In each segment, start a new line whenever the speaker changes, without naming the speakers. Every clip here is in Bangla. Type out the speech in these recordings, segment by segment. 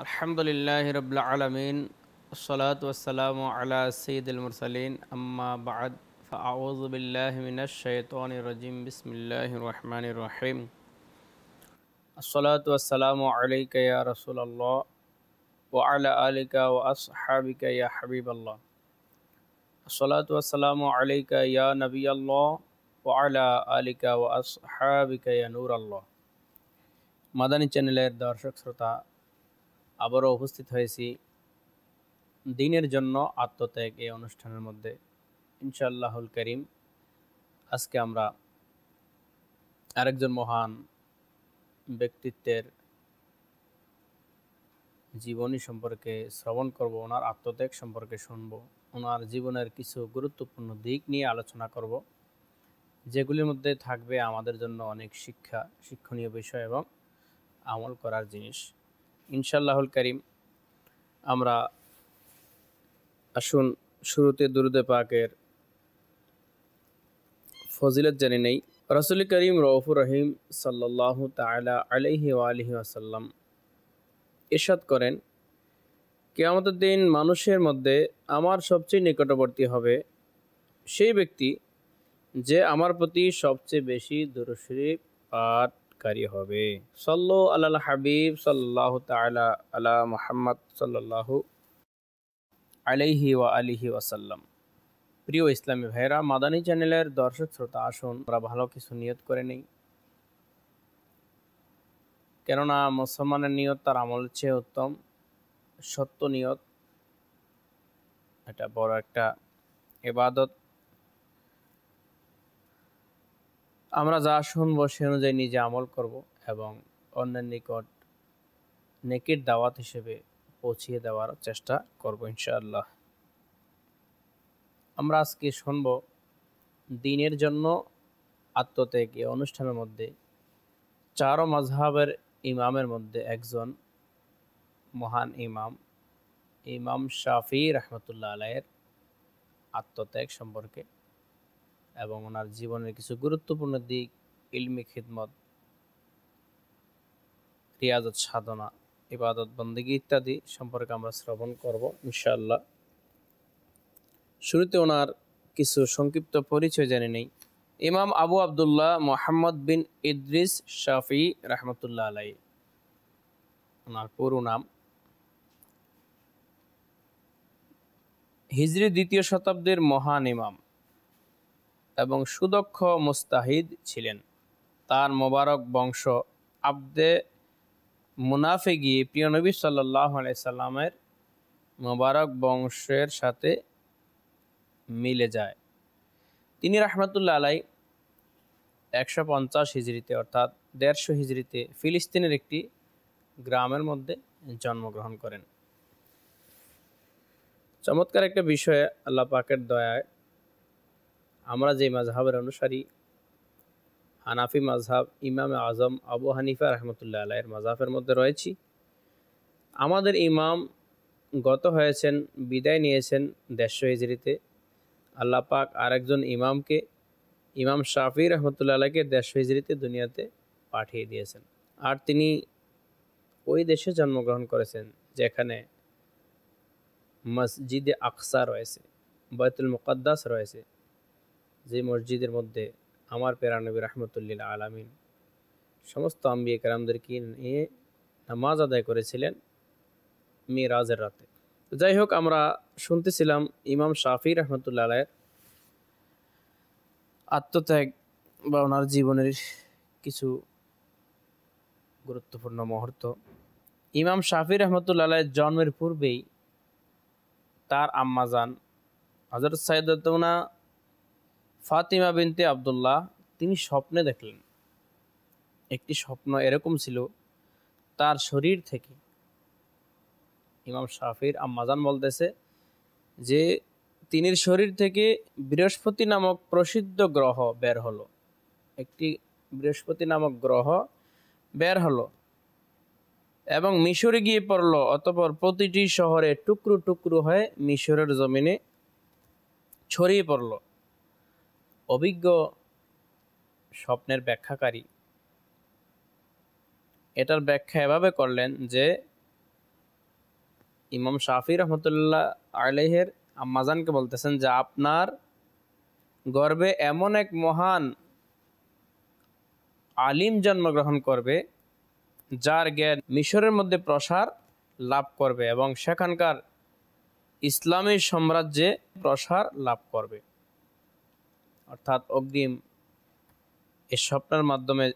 আলহামদুলিল্লাহি রাব্বিল আলামিন আসসালাতু ওয়াসসালামু আলা সাইয়্যিদিল মুরসালিন আম্মা বা'দ ফাআউযু বিল্লাহি মিনাশ শাইতানির রাজিম বিসমিল্লাহির রহমানির রহিম আসসালাতু ওয়াসসালামু আলাইকা ইয়া রাসূলুল্লাহ ওয়া আলা আলিকা ওয়া আসহাবিকা ইয়া হাবিবাল্লাহ আসসালাতু ওয়াসসালামু আলাইকা ইয়া নবিয়াল্লাহ ওয়া আলা আলিকা ওয়া আসহাবিকা ইয়া নূরাল্লাহ। মাদানী চ্যানেলের দর্শক শ্রোতা, আবারও উপস্থিত হয়েছি দিনের জন্য আত্মত্যাগ এই অনুষ্ঠানের মধ্যে ইনশাআল্লাহুল করিম। আজকে আমরা আরেকজন মহান ব্যক্তিত্বের জীবনী সম্পর্কে শ্রবণ করব, ওনার আত্মত্যাগ সম্পর্কে শুনব, ওনার জীবনের কিছু গুরুত্বপূর্ণ দিক নিয়ে আলোচনা করব, যেগুলির মধ্যে থাকবে আমাদের জন্য অনেক শিক্ষণীয় বিষয় এবং আমল করার জিনিস ইনশাআল্লাহুল করিম। আমরা আসুন শুরুতে দুরূদে পাকের ফজিলত জেনে নেই। রাসূল করিম রউফুর রহিম সাল্লাল্লাহু তাআলা আলাইহি ওয়া আলিহি ওয়াসাল্লাম ইরশাদ করেন, কিয়ামতের দিন মানুষের মধ্যে আমার সবচেয়ে নিকটবর্তী হবে সেই ব্যক্তি যে আমার প্রতি সবচেয়ে বেশি দুরূদ শরীফ পাঠকারী হবে। সাল্লু আলাল হাবিব সাল্লাল্লাহু তাআলা আলা মুহাম্মদ সাল্লাল্লাহু আলাইহি ওয়া আলিহি ওয়াসাল্লাম। প্রিয় ইসলামী ভাইরা, মাদানী চ্যানেলের দর্শক শ্রোতা, আসুন আমরা ভালো কিছু নিয়ত করে নেই। কেননা মুসলমানের নিয়ত তার আমলের চেয়ে উত্তম। সত্য নিয়ত এটা বড় একটা ইবাদত। আমরা যা শুনবো সে অনুযায়ী নিজে আমল করব এবং অন্যের নিকট নেকির দাওয়াত হিসেবে পৌঁছিয়ে দেওয়ার চেষ্টা করব ইনশাআল্লাহ। আমরা আজকে শুনব দ্বীনের জন্য আত্মত্যাগ এই অনুষ্ঠানের মধ্যে চারো মাযহাবের ইমামের মধ্যে একজন মহান ইমাম শাফি রাহমাতুল্লাহ আলাইহির আত্মত্যাগ সম্পর্কে এবং ওনার জীবনের কিছু গুরুত্বপূর্ণ দিক, ইলমি খিদমত, রিয়াজত সাধনা, ইবাদত বন্দেগী ইত্যাদি সম্পর্কে আমরা শ্রবণ করব ইনশাআল্লাহ। শুরুতে ওনার কিছু সংক্ষিপ্ত পরিচয় জেনে নেই। ইমাম আবু আবদুল্লাহ মুহাম্মদ বিন ইদ্রিস শাফি রাহমাতুল্লাহ আলাইহি, ওনার পুরো নাম। হিজরি ২য় শতাব্দীর মহান ইমাম এবং সুদক্ষ মুস্তাহিদ ছিলেন। তার মোবারক বংশ আবদে মুনাফে গিয়ে প্রিয় নবী সাল্লাল্লাহু আলাইহি সাল্লামের মোবারক বংশের সাথে মিলে যায়। তিনি রাহমাতুল্লাহ আলাইহি ১৫০ হিজরিতে অর্থাৎ ১৫০ হিজরিতে ফিলিস্তিনের একটি গ্রামের মধ্যে জন্মগ্রহণ করেন। চমৎকার একটা বিষয়ে আল্লাহ পাকের দয়ায় আমরা যে মাযহাবের অনুসারী, হানাফি মাযহাব, ইমাম আজম আবু হানিফা রাহমাতুল্লাহ আলাইহির মাযহাবের মধ্যে রয়েছি। আমাদের ইমাম গত হয়েছেন, বিদায় নিয়েছেন ১৫০ হিজরিতে। আল্লাহ পাক আরেকজন ইমামকে, ইমাম শাফি রাহমাতুল্লাহ আলাইহিকে ১৫০ হিজরিতে দুনিয়াতে পাঠিয়ে দিয়েছেন। আর তিনি ওই দেশে জন্মগ্রহণ করেছেন যেখানে মসজিদে আকসা রয়েছে, বাইতুল মুকাদ্দাস রয়েছে, যে মসজিদের মধ্যে আমার প্যারা নবী রাহমাতুল্লিল আলামিন সমস্ত আম্বিয়া কেরামদেরকে নিয়ে নামাজ আদায় করেছিলেন মিরাজের রাতে। যাই হোক, আমরা শুনতেছিলাম ইমাম শাফি রাহমাতুল্লাহ আলাইহির আত্মত্যাগ বা ওনার জীবনের কিছু গুরুত্বপূর্ণ মুহূর্ত। ইমাম শাফি রাহমাতুল্লাহ আলাইহির জন্মের পূর্বেই তার আম্মাজান হযরত সাইয়্যিদাতুনা ফাতিমা বিনতে আব্দুল্লাহ তিনি স্বপ্নে দেখলেন। একটি স্বপ্ন এরকম ছিল, তার শরীর থেকে, ইমাম শাফির আম্মাজান বলতেছে যে তিনির শরীর থেকে বৃহস্পতি নামক প্রসিদ্ধ গ্রহ বের হলো। একটি বৃহস্পতি নামক গ্রহ বের হলো এবং মিশরে গিয়ে পড়ল। অতঃপর প্রতিটি শহরে টুকরো টুকরো হয়ে মিশরের জমিনে ছড়িয়ে পড়ল। অভিজ্ঞ স্বপ্নের ব্যাখ্যাকারী এটার ব্যাখ্যা এভাবে করলেন যে ইমাম শাফি রহমতুল্লাহ আলাইহের আম্মাজানকে বলতেছেন যে আপনার গর্ভে এমন এক মহান আলিম জন্মগ্রহণ করবে যার জ্ঞান মিশরের মধ্যে প্রসার লাভ করবে এবং সেখানকার ইসলামী সাম্রাজ্যে প্রসার লাভ করবে। অর্থাৎ অগ্রিম এই স্বপ্নের মাধ্যমে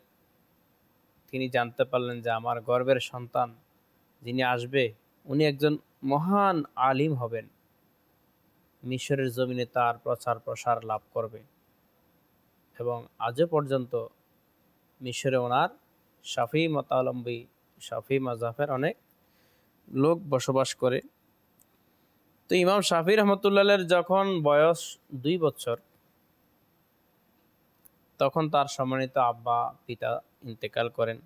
তিনি জানতে পারলেন যে আমার গর্ভের সন্তান যিনি আসবে উনি একজন মহান আলিম হবেন, মিশরের জমিনে তার প্রচার প্রসার লাভ করবে এবং আজও পর্যন্ত মিশরে ওনার শাফি মতাবলম্বী শাফি মাযহাবের অনেক লোক বসবাস করে। তো ইমাম শাফি রহমতুল্লাহের যখন বয়স 2 বছর তখন তার সম্মানিত আব্বা পিতা ইন্তেকাল করেন।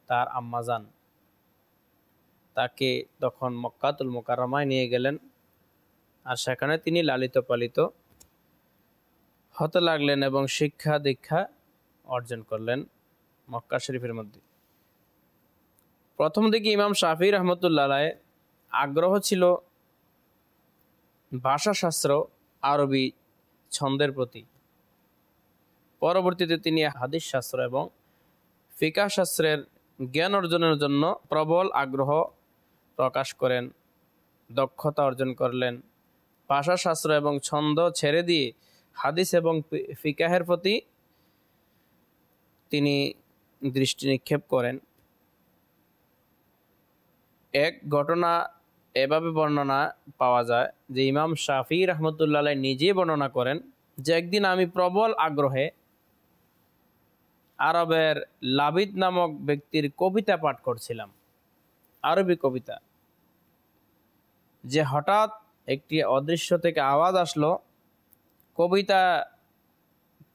তার আম্মাজান তাকে তখন মক্কাতুল মুকাররমায় নিয়ে গেলেন আর সেখানে তিনি লালিত পালিত হতে লাগলেন এবং শিক্ষা দীক্ষা অর্জন করলেন মক্কা শরীফের মধ্যে। প্রথম দিকে ইমাম শাফি রহমতুল্লাহ আলাইহির আগ্রহ ছিল ভাষাশাস্ত্র আরবি ছন্দের প্রতি। পরবর্তীতে তিনি হাদিস শাস্ত্র এবং ফিকাহ শাস্ত্রের জ্ঞান অর্জনের জন্য প্রবল আগ্রহ প্রকাশ করেন, দক্ষতা অর্জন করলেন। ভাষাশাস্ত্র এবং ছন্দ ছেড়ে দিয়ে হাদিস এবং ফিকাহের প্রতি তিনি দৃষ্টি নিক্ষেপ করেন। এক ঘটনা এভাবে বর্ণনা পাওয়া যায় যে ইমাম শাফি রহমতুল্লাহ আলাইহি নিজেই বর্ণনা করেন যে একদিন আমি প্রবল আগ্রহে আরবের লাবিদ নামক ব্যক্তির কবিতা পাঠ করছিলাম, আরবি কবিতা, যে হঠাৎ একটি অদৃশ্য থেকে আওয়াজ আসলো, কবিতা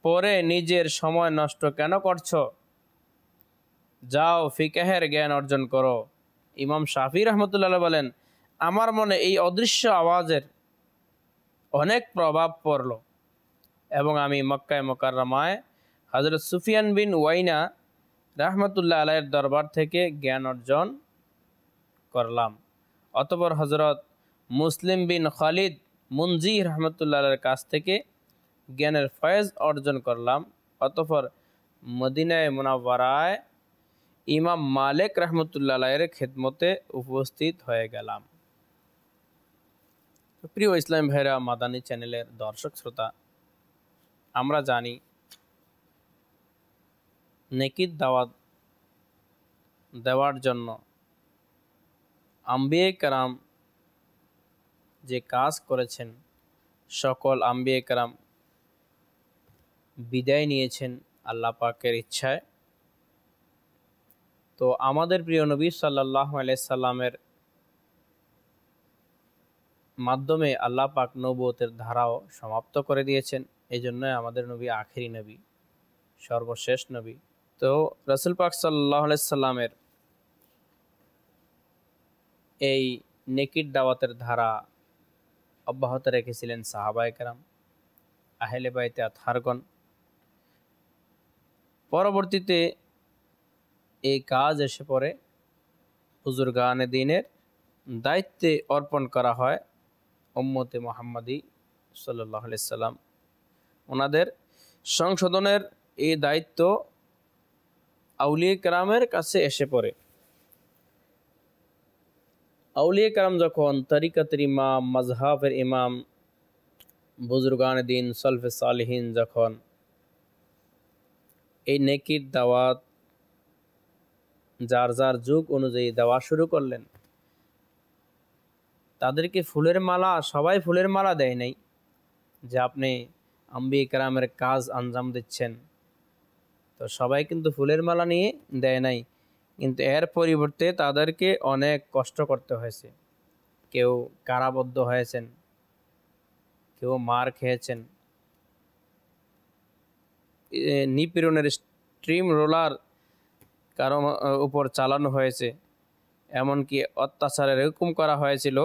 পড়ে নিজের সময় নষ্ট কেন করছো, যাও ফিকাহের জ্ঞান অর্জন করো। ইমাম শাফি রহমতুল্লাহ বলেন আমার মনে এই অদৃশ্য আওয়াজের অনেক প্রভাব পড়ল এবং আমি মক্কায় মুকাররমায় হযরত সুফিয়ান বিন ওয়াইনা রহমতুল্লাহ আলাইহির দরবার থেকে জ্ঞান অর্জন করলাম। অতঃপর হযরত মুসলিম বিন খালিদ মুনজি রহমতুল্লাহ আলাইহির কাছ থেকে জ্ঞানের ফয়েজ অর্জন করলাম। অতঃপর মদিনায় মুনাওয়ারায় ইমাম মালিক রহমতুল্লাহ আলাইহির খেদমতে উপস্থিত হয়ে গেলাম। প্রিয় ইসলাম ভাইরা, মাদানী চ্যানেলের দর্শক শ্রোতা, আমরা জানি নেকির দাওয়াত দেওয়ার জন্য আম্বিয়ে কেরাম যে কাজ করেছেন, সকল আম্বিয়ে কেরাম বিদায় নিয়েছেন আল্লাহ পাকের ইচ্ছায়। তো আমাদের প্রিয় নবী সাল্লাল্লাহু আলাইহি সাল্লামের মাধ্যমে আল্লাহ পাক নবুয়তের ধারাও সমাপ্ত করে দিয়েছেন। এই জন্য আমাদের নবী আখেরি নবী, সর্বশেষ নবী। তো রাসূল পাক সাল্লাল্লাহু আলাইহি সাল্লামের এই নেকির দাওয়াতের ধারা অব্যাহত রেখেছিলেন সাহাবায়ে কেরাম, আহলে বাইতে আতহারগণ। পরবর্তীতে এই কাজ এসে পড়ে বুজুর্গানে দ্বীনের দায়িত্বে অর্পণ করা হয় উম্মতে মুহাম্মাদি সাল্লাল্লাহু আলাইহি সাল্লাম। ওনাদের সংশোধনের এই দায়িত্ব আউলিয়া কেরামের কাছে এসে পড়ে। আউলিয়া কেরাম যখন তরিকতের ইমাম, মাযহাবের ইমাম, বুজুর্গানে দ্বীন, সলফে সালেহিন যখন এই নেকির দাওয়াত যার যার যুগ অনুযায়ী দেওয়া শুরু করলেন, তাদেরকে ফুলের মালা, সবাই ফুলের মালা দেয় নাই যে আপনি আম্বিয়া কেরামের কাজ আঞ্জাম দিচ্ছেন, তো সবাই কিন্তু ফুলের মালা নিয়ে দেয় নাই। কিন্তু এর পরিবর্তে তাদেরকে অনেক কষ্ট করতে হয়েছে। কেউ কারাবদ্ধ হয়েছেন, কেউ মার খেয়েছেন, নিপীড়নের স্ট্রিম রোলার কারো উপর চালানো হয়েছে, এমনকি অত্যাচারের হুকুম করা হয়েছিল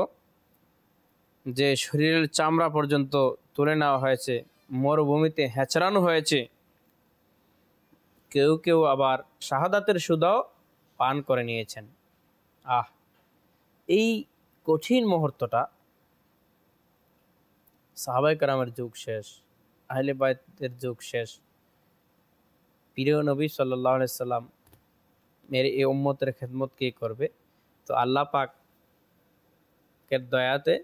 যে শরীরের চামড়া পর্যন্ত তুলে নেওয়া হয়েছে, মরুভূমিতে হেঁচড়ানো হয়েছে। কেউ কেউ আবার শাহাদাতের সুদাও পান করে নিয়েছেন। এই কঠিন মুহূর্তটা সাহাবায়ে কেরামের যুগ শেষ, আহলে বায়তের যুগ শেষ, প্রিয় নবী সাল্লাল্লাহু আলাইহি সাল্লাম মেরে এই উম্মতের খেদমত কে করবে? তো আল্লাহ পাকের দয়াতে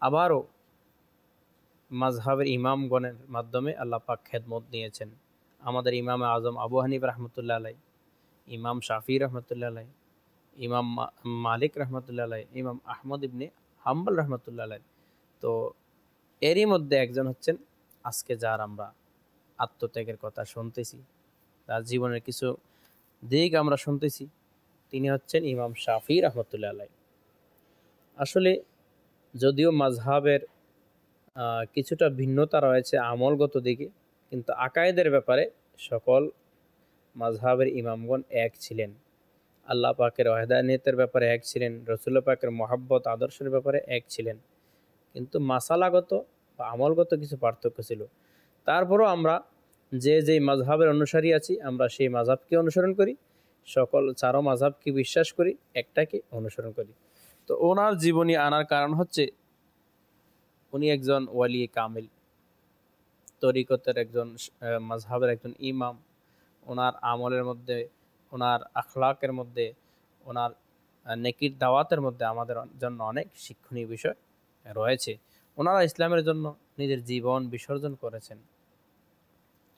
আবারও মাযহাবের ইমামগণের মাধ্যমে আল্লাহ পাক খেদমত নিয়েছেন। আমাদের ইমামে আজম আবু হানিফা রাহমাতুল্লাহ আলাইহি, ইমাম শাফি রাহমাতুল্লাহ আলাইহি, ইমাম মালিক রাহমাতুল্লাহ আলাইহি, ইমাম আহমদ ইবনে হাম্বল রাহমাতুল্লাহ আলাইহি। তো এরই মধ্যে একজন হচ্ছেন আজকে যার আমরা আত্মত্যাগের কথা শুনতেছি, তার জীবনের কিছু দিক আমরা শুনতেছি, তিনি হচ্ছেন ইমাম শাফি রাহমাতুল্লাহ আলাইহি। আসলে যদিও মাযহাবের কিছুটা ভিন্নতা রয়েছে আমলগত দিকে, কিন্তু আকায়েদের ব্যাপারে সকল মাযহাবের ইমামগণ এক ছিলেন। আল্লাহ পাকের ওয়াহদানিয়তের ব্যাপারে এক ছিলেন, রাসূলুল্লাহ পাকের মহব্বত আদর্শের ব্যাপারে এক ছিলেন, কিন্তু মাসালাগত বা আমলগত কিছু পার্থক্য ছিল। তারপরও আমরা যেই মাযহাবের অনুসারী আছি, আমরা সেই মাযহাবকে অনুসরণ করি, সকল চারো মাযহাবকে বিশ্বাস করি, একটাকে অনুসরণ করি। তো ওনার জীবনী আনার কারণ হচ্ছে উনি একজন ওয়ালি কামিল, তরিকতের একজন মাযহাবের একজন ইমাম। ওনার আমলের মধ্যে, ওনার আখলাকের মধ্যে, ওনার নেকির দাওয়াতের মধ্যে আমাদের জন্য অনেক শিক্ষণীয় বিষয় রয়েছে। ওনারা ইসলামের জন্য নিজের জীবন বিসর্জন করেছেন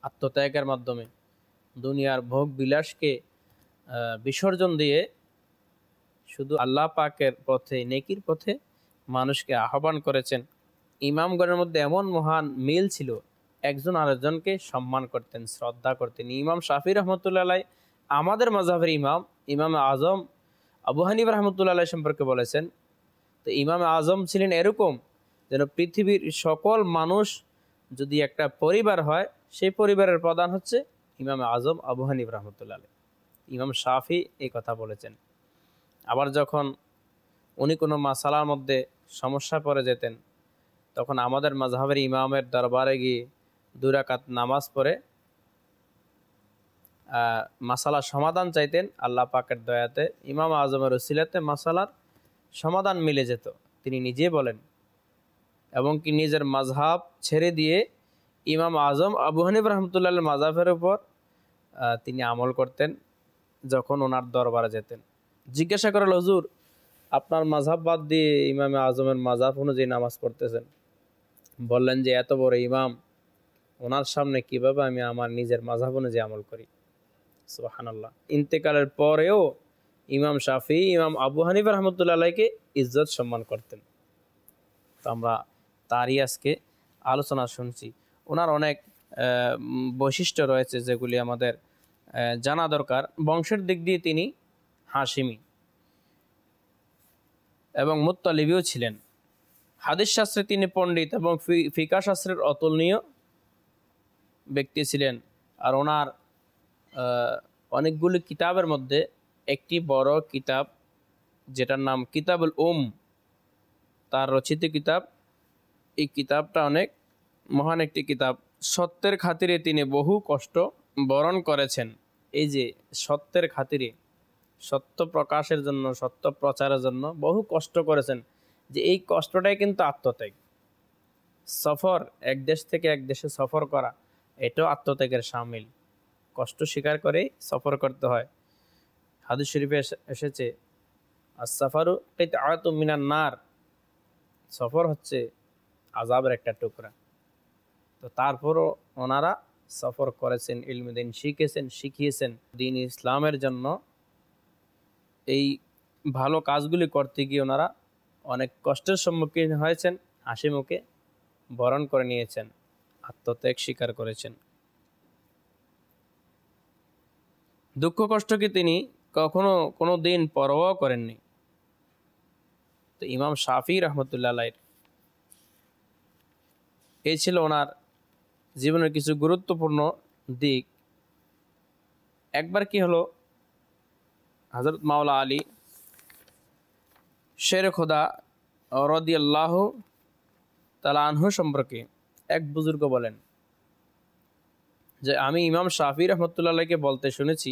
আত্মত্যাগের মাধ্যমে, দুনিয়ার ভোগ বিলাসকে বিসর্জন দিয়ে শুধু আল্লাহ পাকের পথে, নেকির পথে মানুষকে আহ্বান করেছেন। ইমামগণের মধ্যে এমন মহান মিল ছিল, একজন আরেকজনকে সম্মান করতেন, শ্রদ্ধা করতেন। ইমাম শাফি রহমতুল্লাহ আলাইহি আমাদের মাযহাবের ইমাম, ইমাম আজম আবু হানিফা রহমতুল্লাহ আলাইহি সম্পর্কে বলেছেন, তো ইমাম আজম ছিলেন এরকম যেন পৃথিবীর সকল মানুষ যদি একটা পরিবার হয়, সেই পরিবারের প্রধান হচ্ছে ইমাম আজম আবু হানিফা রহমতুল্লাহ আলাইহি। ইমাম শাফি এই কথা বলেছেন। আবার যখন উনি কোনো মাসালার মধ্যে সমস্যা পড়ে যেতেন, তখন আমাদের মাযহাবের ইমামের দরবারে গিয়ে 2 রাকাত নামাজ পড়ে মাসালার সমাধান চাইতেন। আল্লাহ পাকের দয়াতে ইমাম আজমের ওসিলাতে মাসালার সমাধান মিলে যেত, তিনি নিজে বলেন। এবং কি নিজের মাযহাব ছেড়ে দিয়ে ইমাম আজম আবু হানিফা রহমতুল্লাহ মাযহাবের উপর তিনি আমল করতেন যখন ওনার দরবারে যেতেন। জিজ্ঞাসা করেন, হুজুর আপনার মাযহাব বাদ দিয়ে ইমামে আজমের মাযহাব অনুযায়ী নামাজ পড়তেছেন, বললেন যে এত বড় ইমাম, ওনার সামনে কিভাবে আমি আমার নিজের মাযহাব অনুযায়ী আমল করি। সুবহানাল্লাহ। ইন্তেকালের পরেও ইমাম শাফি ইমাম আবু হানিফা রহমতুল্লাহ আলাইহিকে ইজ্জত সম্মান করতেন। তো আমরা তারই আজকে আলোচনা শুনছি। ওনার অনেক বৈশিষ্ট্য রয়েছে যেগুলি আমাদের জানা দরকার। বংশের দিক দিয়ে তিনি হাশিমি এবং মুত্তালিবিও ছিলেন। হাদিস শাস্ত্রে তিনি পণ্ডিত এবং ফিকাহ শাস্ত্রের অতুলনীয় ব্যক্তি ছিলেন। আর ওনার অনেকগুলি কিতাবের মধ্যে একটি বড় কিতাব যেটার নাম কিতাবুল তার রচিত কিতাব। এই কিতাবটা অনেক মহান একটি কিতাব। সত্যের খাতিরে তিনি বহু কষ্ট বরণ করেছেন। এই যে সত্যের খাতিরে, সত্য প্রকাশের জন্য, সত্য প্রচারের জন্য বহু কষ্ট করেছেন, যে এই কষ্টটাই কিন্তু আত্মত্যাগ। সফর, এক দেশ থেকে এক দেশে সফর করা, এটাও আত্মত্যাগের শামিল। কষ্ট স্বীকার করে সফর করতে হয়। হাদিস শরীফে এসেছে, আস-সাফারু কিতআতুম মিনান নার, সফর হচ্ছে আযাবের একটা টুকরা। তো তারপরও ওনারা সফর করেছেন, ইলমে দ্বীন শিখেছেন, শিখিয়েছেন। দ্বীন ইসলামের জন্য এই ভালো কাজগুলি করতে গিয়ে ওনারা অনেক কষ্টের সম্মুখীন হয়েছেন, হাসি মুখে বরণ করে নিয়েছেন, আত্মত্যাগ স্বীকার করেছেন। দুঃখ কষ্টকে তিনি কখনো কোনো দিন পরোয়া করেননি। তো ইমাম শাফি রহমতুল্লাহ আলাইহির এই ছিল ওনার জীবনের কিছু গুরুত্বপূর্ণ দিক। একবার কি হলো, হযরত মাওলা আলী শের খোদা রাদিয়াল্লাহু তাআলা আনহু সম্পর্কে এক বুজুর্গ বলেন যে, আমি ইমাম শাফি রহমতুল্লাহ আলাইহিকে বলতে শুনেছি,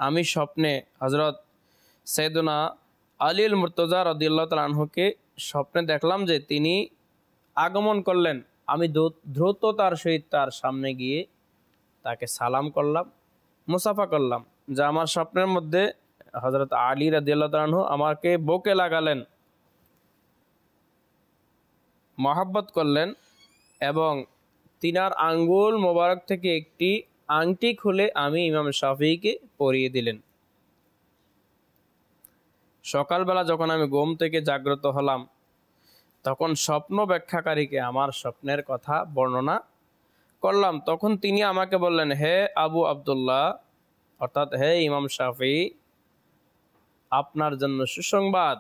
আমি স্বপ্নে হযরত সৈয়দনা আলীল মুর্তজা রাদিয়াল্লাহু তাআলা আনহুকে স্বপ্নে দেখলাম যে তিনি আগমন করলেন। আমি দ্রুততার সহিত তার সামনে গিয়ে তাকে সালাম করলাম, মুসাফা করলাম। যা আমার স্বপ্নের মধ্যে হযরত আলী রাদিয়াল্লাহু তাআলা আনহু আমাকে বুকে লাগালেন, মহব্বত করলেন এবং তিনার আঙ্গুল মোবারক থেকে একটি আংটি খুলে আমি ইমাম শাফিঈকে পরিয়ে দিলেন। সকালবেলা যখন আমি ঘুম থেকে জাগ্রত হলাম, তখন স্বপ্ন ব্যাখ্যাকারীকে আমার স্বপ্নের কথা বর্ণনা করলাম। তখন তিনি আমাকে বললেন, হে আবু আবদুল্লাহ, অর্থাৎ হে ইমাম শাফিঈ, আপনার জন্য সুসংবাদ।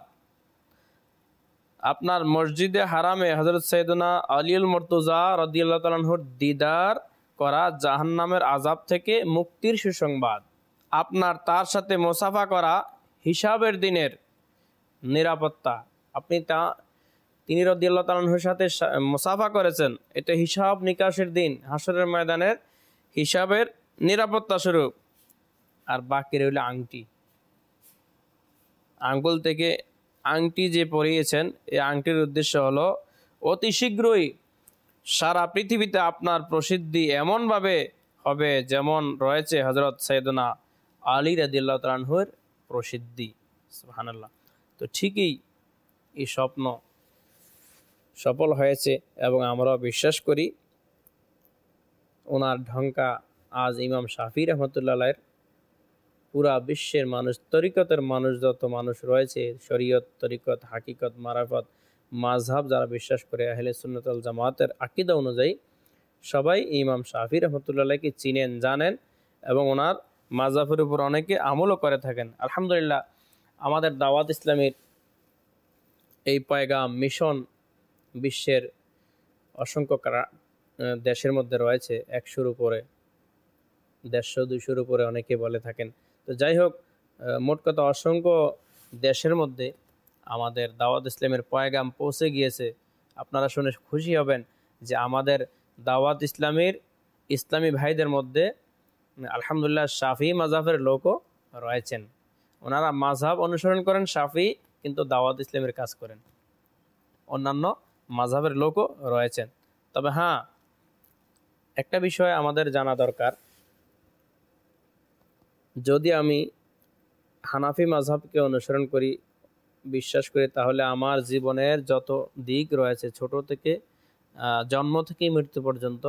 আপনার মসজিদে হারামে হযরত সৈয়দনা আলীল মুর্তজা রাদিয়াল্লাহু তাআলা আনহুর দিদার করা জাহান্নামের আযাব থেকে মুক্তির সুসংবাদ। আপনার তার সাথে মুসাফা করা হিসাবের দিনের নিরাপত্তা। তিনি রাদিয়াল্লাহু তাআলা আনহুর সাথে মুসাফা করেছেন, এটা হিসাব নিকাশের দিন, হাসরের ময়দানের হিসাবের নিরাপত্তা স্বরূপ। আর বাকি রইল আংটি। আঙ্গুল থেকে আংটি যে পরিয়েছেন, এই আংটির উদ্দেশ্য হলো অতি শীঘ্রই সারা পৃথিবীতে আপনার প্রসিদ্ধি এমনভাবে হবে যেমন রয়েছে হযরত সৈয়দনা আলী রাদিয়াল্লাহু তাআলা আনহুর প্রসিদ্ধি। সুবহানাল্লাহ। তো ঠিকই এই স্বপ্ন সফল হয়েছে এবং আমরাও বিশ্বাস করি। ওনার ঢঙ্কা আজ ইমাম শাফিঈ রাহমাতুল্লাহ আলাইহির পুরা বিশ্বের মানুষ, তরিকতের মানুষ, যত মানুষ রয়েছে, শরীয়ত, তরিকত, হাকিকত, মারাফত, মাযহাব যারা বিশ্বাস করে, আহলে সুন্নাত ওয়াল জামাতের আকীদা অনুযায়ী সবাই ইমাম শাফিঈ রাহমাতুল্লাহ আলাইহিকে চিনেন, জানেন এবং ওনার মাযহাবের উপর অনেকে আমলও করে থাকেন। আলহামদুলিল্লাহ, আমাদের দাওয়াত ইসলামীর এই পয়গাম মিশন বিশ্বের অসংখ্য দেশের মধ্যে রয়েছে, 100-র উপরে, 150-200-র উপরে অনেকে বলে থাকেন। তো যাই হোক, মোট কথা অসংখ্য দেশের মধ্যে আমাদের দাওয়াত ইসলামের পয়গাম পৌঁছে গিয়েছে। আপনারা শুনে খুশি হবেন যে আমাদের দাওয়াত ইসলামী ভাইদের মধ্যে আলহামদুলিল্লাহ শাফিঈ মাযহাবের লোকও রয়েছেন। ওনারা মাযহাব অনুসরণ করেন শাফিঈ, কিন্তু দাওয়াত ইসলামের কাজ করেন। অন্যান্য মাযহাবের লোকও রয়েছেন। তবে হ্যাঁ, একটা বিষয় আমাদের জানা দরকার, যদি আমি হানাফি মাযহাবকে অনুসরণ করি, বিশ্বাস করি, তাহলে আমার জীবনের যত দিক রয়েছে, ছোট থেকে জন্ম থেকে মৃত্যু পর্যন্ত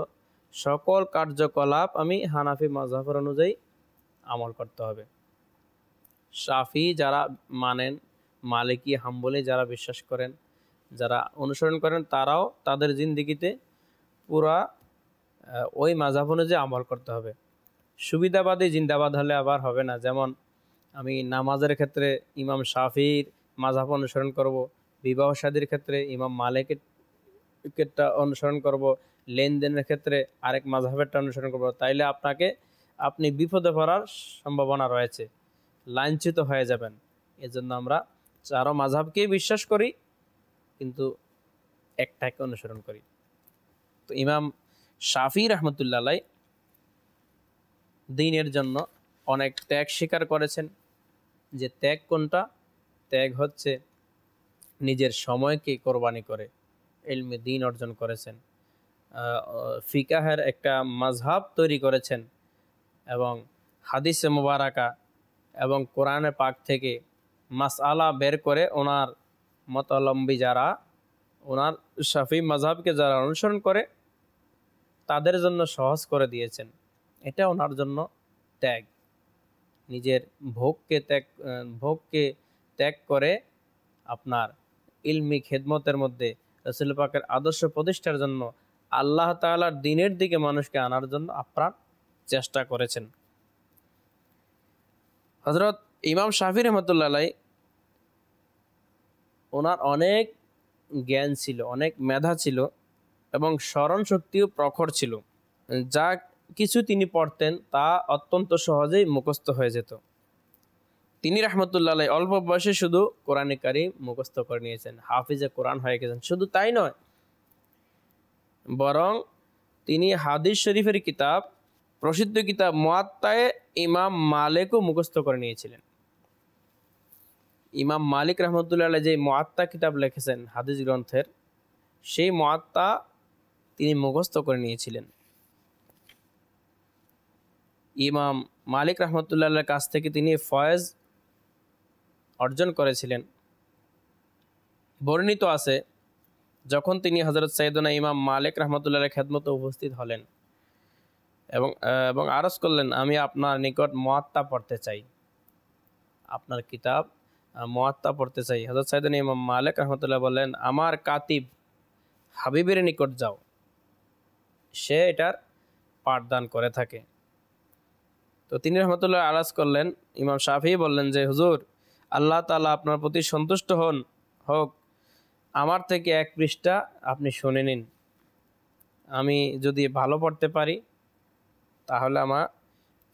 সকল কার্যকলাপ আমি হানাফি মাযহাবের অনুযায়ী আমল করতে হবে। শাফি যারা মানেন, মালিকি, হাম্বলি যারা বিশ্বাস করেন, যারা অনুসরণ করেন, তারাও তাদের জিন্দেগিতে পুরা ওই মাযহাব অনুযায়ী আমল করতে হবে। সুবিধাবাদী জিন্দাবাদ হলে আবার হবে না। যেমন আমি নামাজের ক্ষেত্রে ইমাম শাফিঈর মাযহাব অনুসরণ করব, বিবাহ শাদীর ক্ষেত্রে ইমাম মালিকেরটা অনুসরণ করব, লেনদেনের ক্ষেত্রে আরেক মাযহাবেরটা অনুসরণ করব, তাইলে আপনি বিপদে পড়ার সম্ভাবনা রয়েছে, লাঞ্ছিত হয়ে যাবেন। এজন্য আমরা চারো মাযহাবকেই বিশ্বাস করি, কিন্তু একটাকে অনুসরণ করি। তো ইমাম শাফিঈ রাহমাতুল্লাহ আলাইহি দ্বীনের জন্য অনেক ত্যাগ স্বীকার করেছেন। যে ত্যাগ কোনটা? ত্যাগ হচ্ছে নিজের সময়কে কোরবানি করে ইলমে দ্বীন অর্জন করেছেন, ফিকাহের একটা মাযহাব তৈরি করেছেন এবং হাদিসে মুবারাকা এবং কোরআনে পাক থেকে মাসআলা বের করে ওনার মতাবলম্বী যারা, ওনার শাফিঈ মাযহাবকে যারা অনুসরণ করে, তাদের জন্য সহজ করে দিয়েছেন। এটা ওনার জন্য ত্যাগ। নিজের ভোগকে ত্যাগ করে আপনার ইলমি খেদমতের মধ্যে রাসূল পাকের আদর্শ প্রতিষ্ঠার জন্য, আল্লাহ তাআলার দ্বীনের দিকে মানুষকে আনার জন্য আপ্রাণ চেষ্টা করেছেন। হযরত ইমাম শাফিঈ রাহমাতুল্লাহ আলাইহি ওনার অনেক জ্ঞান ছিল, অনেক মেধা ছিল এবং স্মরণ শক্তিও প্রখর ছিল। যা কিছু তিনি পড়তেন তা অত্যন্ত সহজেই মুখস্থ হয়ে যেত। তিনি রাহমাতুল্লাহ আলাইহি অল্প বয়সে শুধু কোরআনে কারীম মুখস্থ করে নিয়েছেন, হাফিজে কোরআন হয়ে গেছেন। শুধু তাই নয়, বরং তিনি হাদিস শরীফের কিতাব, প্রসিদ্ধ কিতাব মুয়াত্তায়ে ইমাম মালিকও মুখস্থ করে নিয়েছিলেন। ইমাম মালিক রহমতুল্লাহ আলাইহি যে মুআত্তা কিতাব লিখেছেন হাদিস গ্রন্থের, সেই মুআত্তা তিনি মুখস্থ করে নিয়েছিলেন। ইমাম মালিক রহমতুল্লাহ আলাইহির কাছ থেকে তিনি ফয়েজ অর্জন করেছিলেন। বর্ণিত আছে, যখন তিনি হযরত সাইয়েদনা ইমাম মালিক রহমতুল্লাহ আলাইহির খেদমতে উপস্থিত হলেন এবং আরজ করলেন, আমি আপনার নিকট মুআত্তা পড়তে চাই, আপনার কিতাব মুআত্তা পড়তে চাই। হযরত সাইয়েদনা ইমাম মালিক রহমতুল্লাহ বললেন, আমার কাতিব হাবিবের নিকট যাও, সে এটার পাঠদান করে থাকে। তো তিনি রহমতুল্লাহ আরজ করলেন, ইমাম শাফিঈ বললেন যে, হুজুর, আল্লাহ তাআলা আপনার প্রতি সন্তুষ্ট হোক, আমার থেকে এক পৃষ্ঠা আপনি শুনে নিন, আমি যদি ভালো পড়তে পারি তাহলে আমার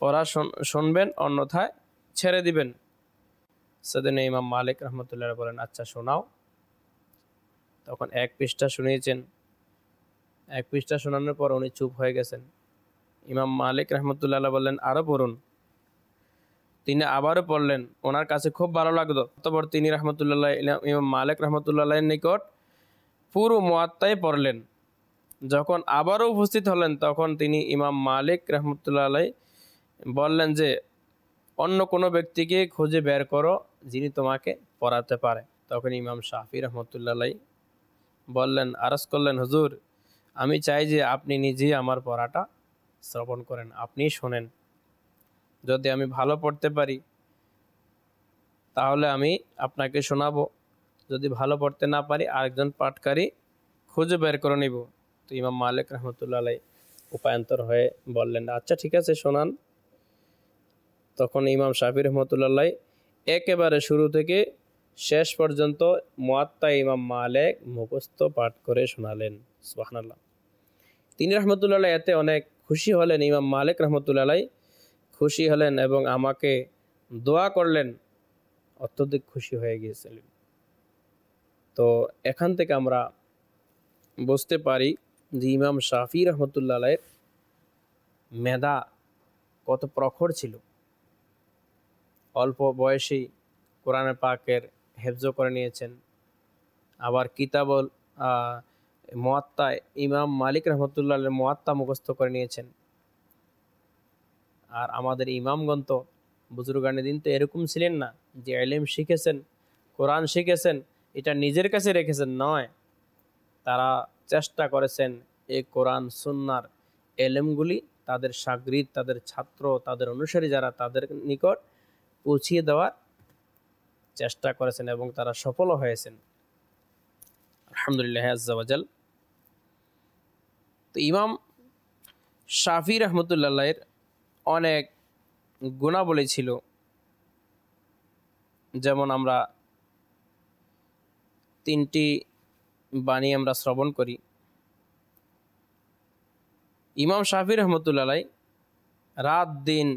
পড়া শুনবেন, অন্যথায় ছেড়ে দিবেন। সেদিন ইমাম মালিক রহমতুল্লাহ বলেন, আচ্ছা শোনাও। তখন এক পৃষ্ঠা শুনিয়েছেন। এক পৃষ্ঠা শোনানোর পর উনি চুপ হয়ে গেছেন। ইমাম মালিক রহমতুল্লাহ বললেন, আরও পড়ুন। তিনি আবারও পড়লেন, ওনার কাছে খুব ভালো লাগলো। তারপর তিনি রহমতুল্লাহ ইমাম মালিক রহমতুল্লাহের নিকট পুরো মুআত্তাই পড়লেন। যখন আবারও উপস্থিত হলেন, তখন তিনি ইমাম মালিক রহমতুল্লাহ বললেন যে, অন্য কোনো ব্যক্তিকে খুঁজে বের করো যিনি তোমাকে পড়াতে পারে। তখন ইমাম শাফিঈ রহমতুল্লাহ বললেন, আরজ করলেন, হুজুর, আমি চাই যে আপনি নিজেই আমার পড়াটা শ্রবণ করেন, আপনি শোনেন। যদি আমি ভালো পড়তে পারি তাহলে আমি আপনাকে শোনাবো, যদি ভালো পড়তে না পারি আরেকজন পাঠকারী খুঁজে বের করে নিব। তো ইমাম মালিক রহমতুল্লাহ উপায়ন্তর হয়ে বললেন, আচ্ছা ঠিক আছে, শোনান। তখন ইমাম শাফিঈ রহমতুল্লাহ একেবারে শুরু থেকে শেষ পর্যন্ত মুআত্তা ইমাম মালিক মুখস্থ পাঠ করে শোনালেন। সুবহানাল্লাহ। তিনি রহমতুল্লাহ এতে অনেক খুশি হলেন। ইমাম মালিক রহমতুল্লাহ খুশি হলেন এবং আমাকে দোয়া করলেন, অত্যধিক খুশি হয়ে গিয়েছিলেন। তো এখান থেকে আমরা বুঝতে পারি যে ইমাম শাফিঈ রহমতুল্লাহ মেধা কত প্রখর ছিল। অল্প বয়সেই কোরআন পাকের হেফজ করে নিয়েছেন। আবার কিতাবুল মুআত্তা ইমাম মালিক রহমতুল্লাহ মুআত্তা মুখস্থ করে নিয়েছেন। আর আমাদের ইমামগণ তো বুজুর্গানে দিন তো এরকম ছিলেন না যে ইলম শিখেছেন, কোরআন শিখেছেন, এটা নিজের কাছে রেখেছেন, নয়। তারা চেষ্টা করেছেন এই কোরআন সুন্নাহর ইলমগুলি তাদের শাগরিদ, তাদের ছাত্র, তাদের অনুসারী যারা, তাদের নিকট পৌঁছিয়ে দেওয়ার চেষ্টা করেছেন এবং তারা সফলও হয়েছেন, আলহামদুলিল্লাহ আজ্জা ওয়াজাল। তো ইমাম শাফিঈ রহমতুল্লাহের অনেক গুণাবলী ছিল, যেমন আমরা তিনটি বাণী আমরা শ্রবণ করি। ইমাম শাফিঈ রহমতুল্লাহ রাত দিন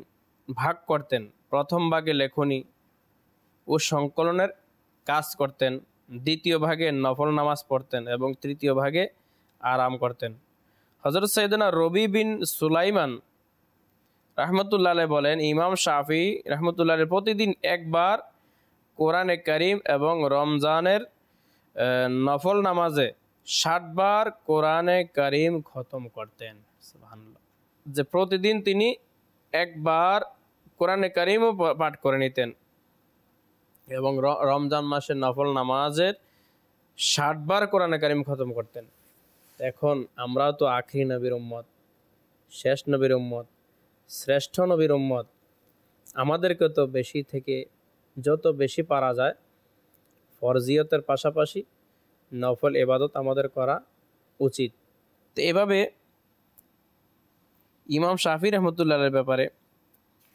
ভাগ করতেন। প্রথম ভাগে লেখনী ও সংকলনের কাজ করতেন, দ্বিতীয় ভাগে নফল নামাজ পড়তেন এবং তৃতীয় ভাগে আরাম করতেন। হযরত সাইয়েদনা রবি বিন সুলাইমান রহমতুল্লাহ বলেন, ইমাম শাফিঈ রহমতুল্লাহ প্রতিদিন একবার কোরআনে কারীম এবং রমজানের নফল নামাজে 60 বার কোরআনে কারীম খতম করতেন। সুবহানাল্লাহ। যে প্রতিদিন তিনি একবার কোরআনে কারীমও পাঠ করে নিতেন এবং রমজান মাসের নফল নামাজের 60 বার কোরআনে কারীম খতম করতেন। এখন আমরাও তো আখিরি নবীর উম্মত, শেষ নবীর উম্মত, শ্রেষ্ঠ নবীর উম্মত। আমাদেরকে তো বেশি থেকে যত বেশি পারা যায় ফরজিয়তের পাশাপাশি নফল ইবাদত আমাদের করা উচিত। তো এভাবে ইমাম শাফিঈ রহমতুল্লাহের ব্যাপারে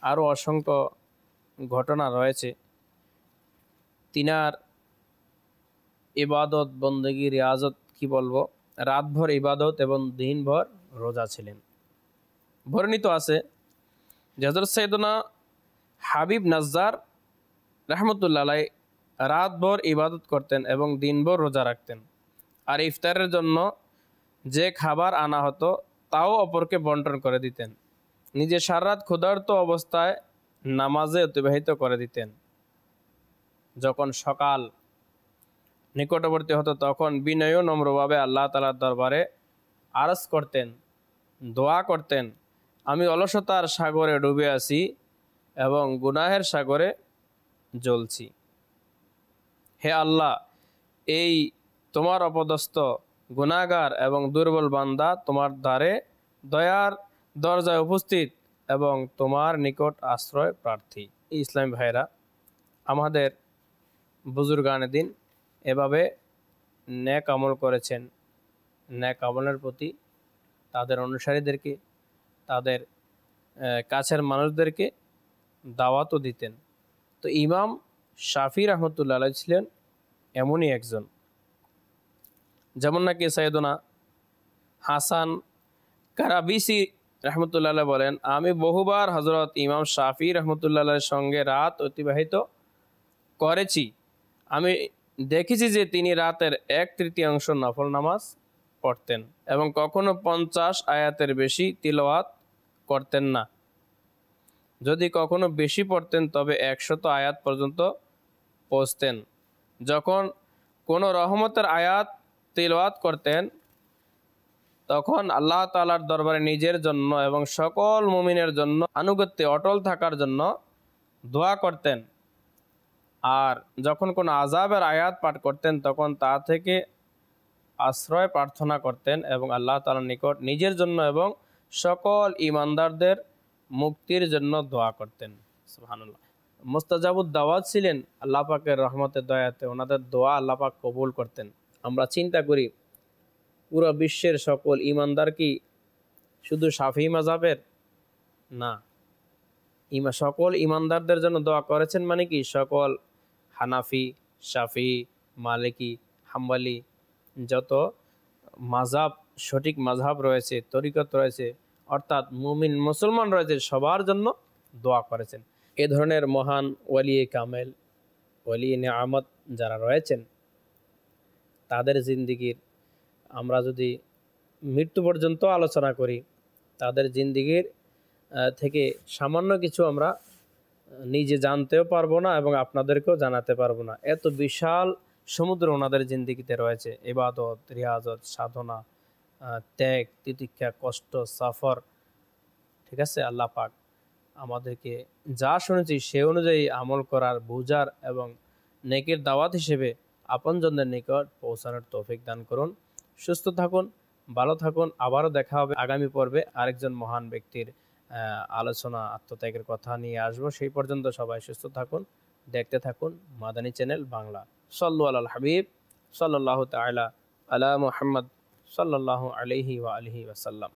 আরও অসংখ্য ঘটনা রয়েছে। তিনার ইবাদত, বন্দেগী, রিয়াজত কি বলবো, রাতভর ইবাদত এবং দিনভর রোজা ছিলেন। বর্ণিত আছে যে হযরত সাইয়েদনা হাবিব নাজ্জার রহমতুল্লাহ রাতভর ইবাদত করতেন এবং দিনভর রোজা রাখতেন। আর ইফতারের জন্য যে খাবার আনা হতো তাও অপরকে বন্টন করে দিতেন। নিজে সারা রাত ক্ষুধার্ত অবস্থায় নামাজে অতিবাহিত করে দিতেন। যখন সকাল নিকটবর্তী হতো তখন বিনয় ও নম্রভাবে আল্লাহ তাআলার দরবারে আরজ করতেন, দোয়া করতেন, আমি অলসতার সাগরে ডুবে আছি এবং গুনাহের সাগরে জ্বলছি। হে আল্লাহ, এই তোমার অপদস্থ গুনাহগার এবং দুর্বল বান্দা তোমার দ্বারে দয়ার দরজায় উপস্থিত এবং তোমার নিকট আশ্রয় প্রার্থী। ইসলামী ভাইরা, আমাদের বুজুর্গানে দিন এভাবে নেক আমল করেছেন। নেক আমলের প্রতি তাদের অনুসারীদেরকে, তাদের কাছের মানুষদেরকে দাওয়াতও দিতেন। তো ইমাম শাফি রহমতুল্লাহ আলাইহি ছিলেন এমনই একজন। যেমন নাকি সৈয়দনা হাসান কারাবিসি রহমতুল্লাহ আলাইহি বলেন, আমি বহুবার হজরত ইমাম শাফি রহমতুল্লাহ আলাইহির সঙ্গে রাত অতিবাহিত করেছি। আমি দেখেছি যে তিনি রাতের 1/3 নফল নামাজ পড়তেন এবং কখনো 50 আয়াতের বেশি তিলাওয়াত করতেন না। যদি কখনো বেশি পড়তেন তবে 100 আয়াত পর্যন্ত পৌঁছতেন। যখন কোনো রহমতের আয়াত তিলাওয়াত করতেন তখন আল্লাহ তাআলার দরবারে নিজের জন্য এবং সকল মুমিনের জন্য আনুগত্যে অটল থাকার জন্য দোয়া করতেন। আর যখন কোনো আযাবের আয়াত পাঠ করতেন তখন তা থেকে আশ্রয় প্রার্থনা করতেন এবং আল্লাহ তাআলার নিকট নিজের জন্য এবং সকল ঈমানদারদের মুক্তির জন্য দোয়া করতেন। সুবহানাল্লাহ। মুস্তাজাবুদ দাওয়াত ছিলেন আল্লাহ পাকের রহমতের দয়াতে, ওনাদের দোয়া আল্লাহ পাক কবুল করতেন। আমরা চিন্তা করি, পুরো বিশ্বের সকল ঈমানদার কি শুধু শাফি মাযহাবের? না, সকল ঈমানদারদের জন্য দোয়া করেছেন মানে কি সকল হানাফি, শাফি, মালিকি, হাম্বলি যত মাযহাব, সঠিক মাযহাব রয়েছে, তরিকত রয়েছে, অর্থাৎ মুমিন মুসলমান রয়েছে, সবার জন্য দোয়া করেছেন। এ ধরনের মহান ওয়ালিয়ে কামেল, ওয়ালিয়ে নেয়ামত যারা রয়েছেন তাদের জিন্দিগির আমরা যদি মৃত্যু পর্যন্ত আলোচনা করি, তাদের জিন্দিগির থেকে সামান্য কিছু আমরা নিজে জানতেও পারবো না এবং আপনাদেরকেও জানাতে পারবো না। এত বিশাল সমুদ্র ওনাদের জিন্দিগিতে রয়েছে। ইবাদত, রিয়াজত, সাধনা, ত্যাগ, তিতিক্ষা, কষ্ট, সফর। ঠিক আছে, আল্লাহ পাক আমাদেরকে যা শুনেছি সে অনুযায়ী আমল করার, বুঝার এবং নেকির দাওয়াত হিসেবে আপনজনদের নিকট পৌঁছানোর তৌফিক দান করুন। সুস্থ থাকুন, ভালো থাকুন। আবারও দেখা হবে আগামী পর্বে আরেকজন মহান ব্যক্তির আলোচনা, আত্মত্যাগের কথা নিয়ে আসবো। সেই পর্যন্ত সবাই সুস্থ থাকুন, দেখতে থাকুন মাদানী চ্যানেল বাংলা। সাল্লু আলাল হাবিব সাল্লাল্লাহু তাআলা আলা মুহাম্মদ সাল্লাল্লাহু আলাইহি ওয়া আলিহি ওয়াসাল্লাম।